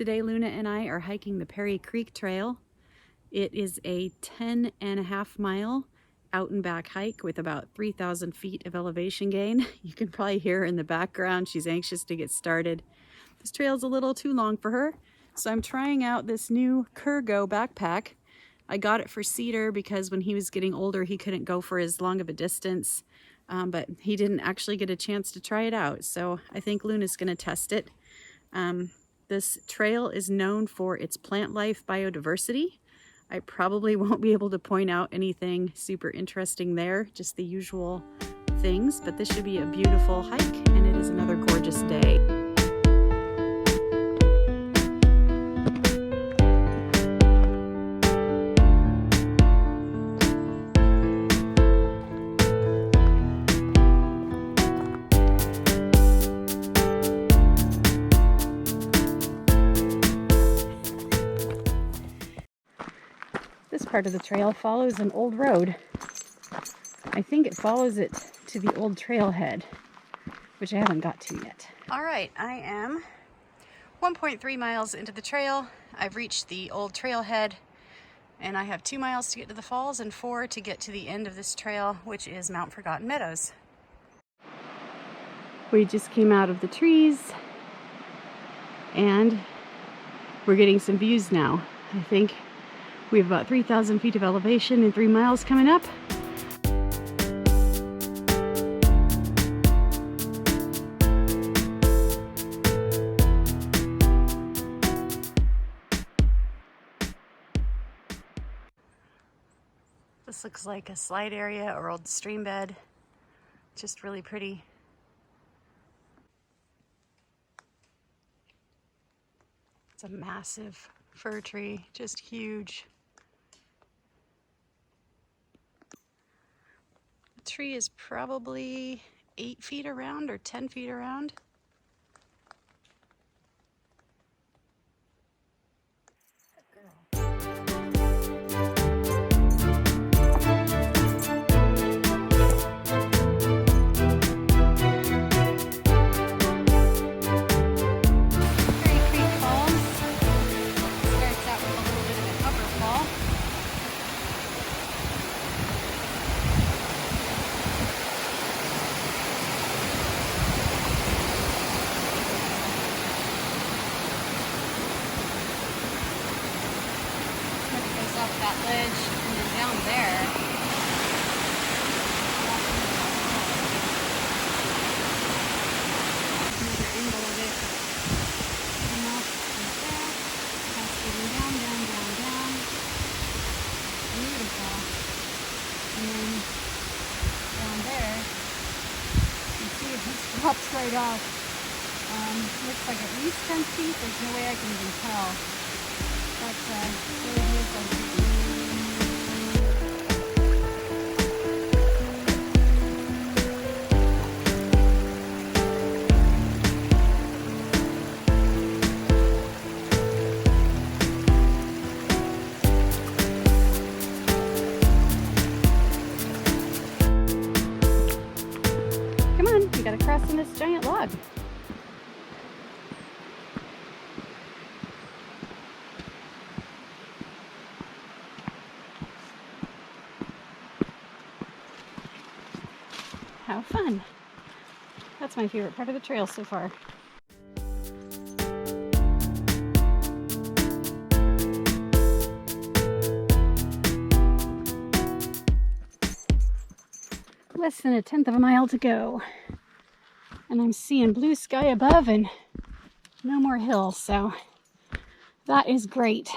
Today Luna and I are hiking the Perry Creek Trail. It is a 10.5 mile out and back hike with about 3,000 feet of elevation gain. You can probably hear her in the background. She's anxious to get started. This trail's a little too long for her, so I'm trying out this new Kurgo backpack. I got it for Cedar because when he was getting older he couldn't go for as long of a distance, but he didn't actually get a chance to try it out, so I think Luna's going to test it. This trail is known for its plant life biodiversity. I probably won't be able to point out anything super interesting there, just the usual things, but this should be a beautiful hike, and it is another gorgeous day. This part of the trail follows an old road. I think it follows it to the old trailhead, which I haven't got to yet. All right, I am 1.3 miles into the trail. I've reached the old trailhead, and I have 2 miles to get to the falls and 4 to get to the end of this trail, which is Mount Forgotten Meadows. We just came out of the trees, and we're getting some views now. I think we have about 3,000 feet of elevation and 3 miles coming up. This looks like a slide area or old stream bed. Just really pretty. It's a massive fir tree, just huge. The tree is probably 8 feet around or 10 feet around. That ledge, and then down there, another angle of it, you know, right there, cascading down, down, down, down, beautiful, and then down there, you see it just drops right off. Looks like at least 10 feet, there's no way I can even tell, but really beautiful. We gotta cross on this giant log. How fun. That's my favorite part of the trail so far. Less than a 1/10 of a mile to go. And I'm seeing blue sky above and no more hills, so that is great.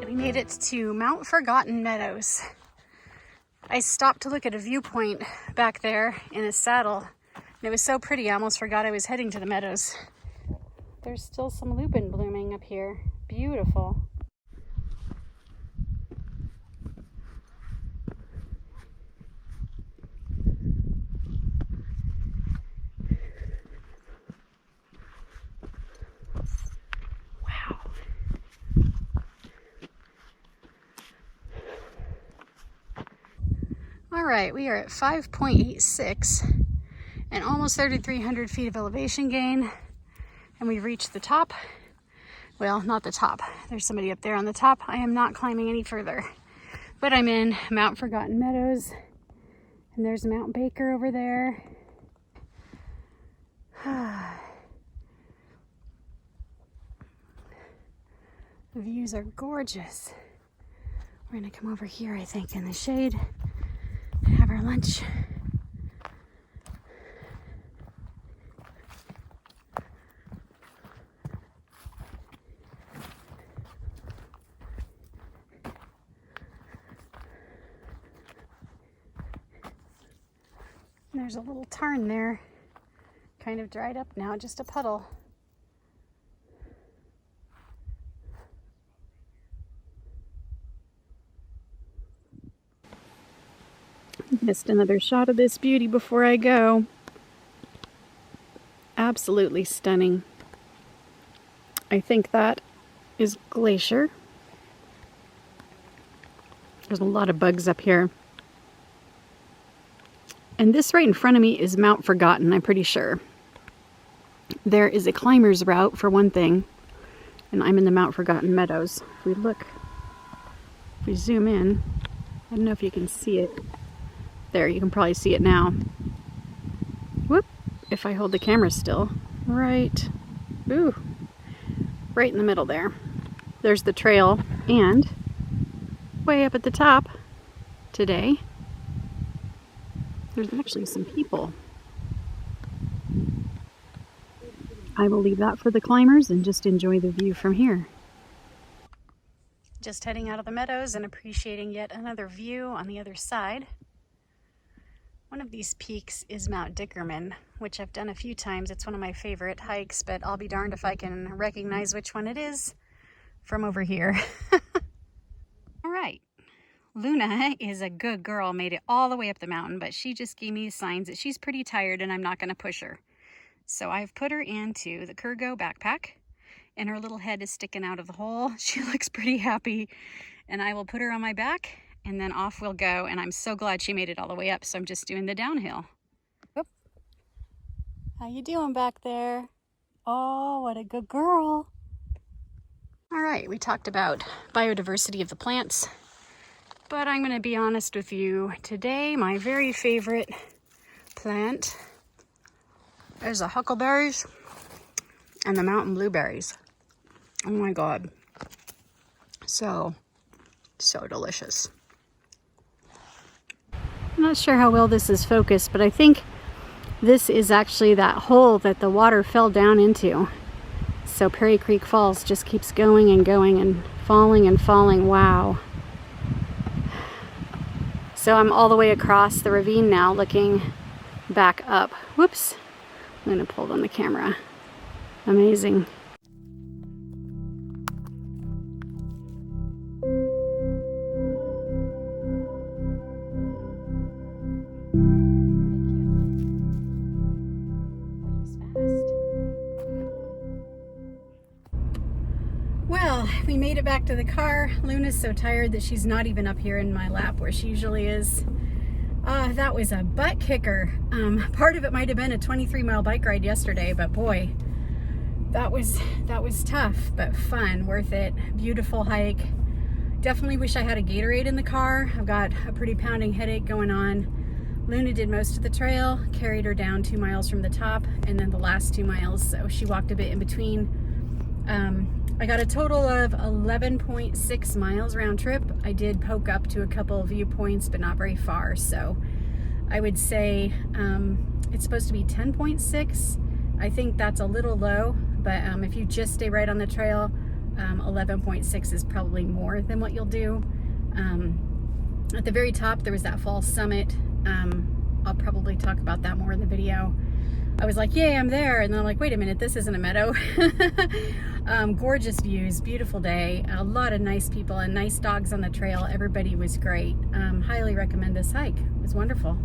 We made it to Mount Forgotten Meadows. I stopped to look at a viewpoint back there in a saddle, and it was so pretty I almost forgot I was heading to the meadows. There's still some lupin blooming up here. Beautiful. All right, we are at 5.86 and almost 3,300 feet of elevation gain, and we've reached the top. Well, not the top. There's somebody up there on the top. I am not climbing any further, but I'm in Mount Forgotten Meadows, and there's Mount Baker over there. The views are gorgeous. We're gonna come over here, I think, in the shade and have our lunch. There's a little tarn there, kind of dried up now, just a puddle. Missed another shot of this beauty before I go. Absolutely stunning. I think that is Glacier. There's a lot of bugs up here. And this right in front of me is Mount Forgotten, I'm pretty sure. There is a climber's route for one thing, and I'm in the Mount Forgotten Meadows. If we look, if we zoom in, I don't know if you can see it. There, you can probably see it now. Whoop, if I hold the camera still. Right, ooh, right in the middle there. There's the trail, and way up at the top today, there's actually some people. I will leave that for the climbers and just enjoy the view from here. Just heading out of the meadows and appreciating yet another view on the other side. One of these peaks is Mount Dickerman, which I've done a few times. It's one of my favorite hikes, but I'll be darned if I can recognize which one it is from over here. All right. Luna is a good girl, made it all the way up the mountain, but she just gave me signs that she's pretty tired and I'm not going to push her. So I've put her into the Kurgo backpack, and her little head is sticking out of the hole. She looks pretty happy, and I will put her on my back, and then off we'll go. And I'm so glad she made it all the way up, so I'm just doing the downhill. Whoop. How you doing back there? Oh, what a good girl. All right, we talked about biodiversity of the plants. But I'm going to be honest with you. Today, my very favorite plant is the huckleberries and the mountain blueberries. Oh my God. So delicious. I'm not sure how well this is focused, but I think this is actually that hole that the water fell down into. So Perry Creek Falls just keeps going and going and falling and falling. Wow. So I'm all the way across the ravine now, looking back up. Whoops, I'm gonna pull on the camera. Amazing. Well, we made it back to the car. Luna's so tired that she's not even up here in my lap where she usually is. That was a butt kicker. Part of it might have been a 23-mile bike ride yesterday, but boy, that was tough, but fun, worth it. Beautiful hike. Definitely wish I had a Gatorade in the car. I've got a pretty pounding headache going on. Luna did most of the trail, carried her down 2 miles from the top, and then the last 2 miles, so she walked a bit in between. I got a total of 11.6 miles round trip. I did poke up to a couple of viewpoints, but not very far. So I would say it's supposed to be 10.6. I think that's a little low, but if you just stay right on the trail, 11.6 is probably more than what you'll do. At the very top, there was that fall summit. I'll probably talk about that more in the video. I was like, yay, I'm there. And then I'm like, wait a minute, this isn't a meadow. Gorgeous views, beautiful day, a lot of nice people and nice dogs on the trail. Everybody was great. Highly recommend this hike. It was wonderful.